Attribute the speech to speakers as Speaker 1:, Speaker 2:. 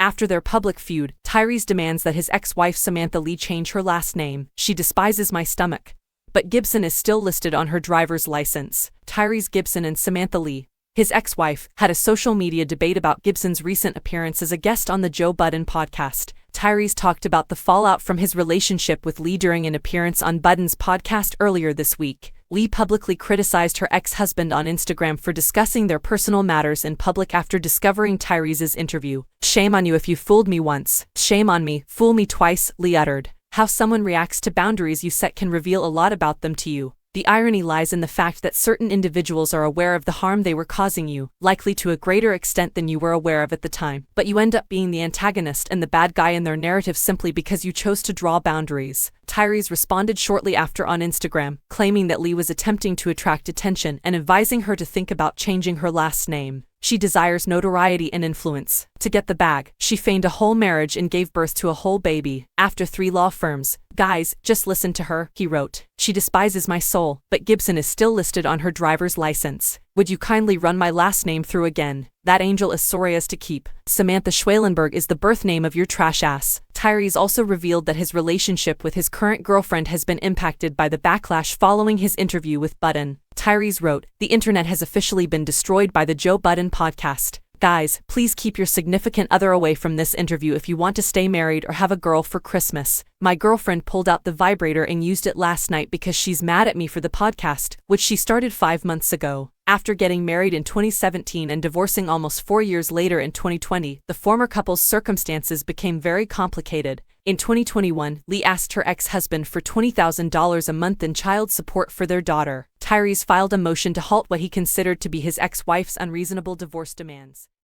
Speaker 1: After their public feud, Tyrese demands that his ex-wife Samantha Lee change her last name. She despises my stomach. But Gibson is still listed on her driver's license. Tyrese Gibson and Samantha Lee, his ex-wife, had a social media debate about Gibson's recent appearance as a guest on the Joe Budden podcast. Tyrese talked about the fallout from his relationship with Lee during an appearance on Budden's podcast earlier this week. Lee publicly criticized her ex-husband on Instagram for discussing their personal matters in public after discovering Tyrese's interview. "Shame on you if you fooled me once. Shame on me, fool me twice," Lee uttered. How someone reacts to boundaries you set can reveal a lot about them to you. The irony lies in the fact that certain individuals are aware of the harm they were causing you, likely to a greater extent than you were aware of at the time. But you end up being the antagonist and the bad guy in their narrative simply because you chose to draw boundaries. Tyrese responded shortly after on Instagram, claiming that Lee was attempting to attract attention and advising her to think about changing her last name. She desires notoriety and influence. To get the bag, she feigned a whole marriage and gave birth to a whole baby. After 3 law firms. "Guys, just listen to her," he wrote. "She despises my soul, but Gibson is still listed on her driver's license. Would you kindly run my last name through again? That angel is sorry as to keep. Samantha Schwelenberg is the birth name of your trash ass." Tyrese also revealed that his relationship with his current girlfriend has been impacted by the backlash following his interview with Budden. Tyrese wrote, "The internet has officially been destroyed by the Joe Budden podcast. Guys, please keep your significant other away from this interview if you want to stay married or have a girl for Christmas. My girlfriend pulled out the vibrator and used it last night because she's mad at me for the podcast, which she started 5 months ago." After getting married in 2017 and divorcing almost 4 years later in 2020, the former couple's circumstances became very complicated. In 2021, Lee asked her ex-husband for $20,000 a month in child support for their daughter. Tyrese filed a motion to halt what he considered to be his ex-wife's unreasonable divorce demands.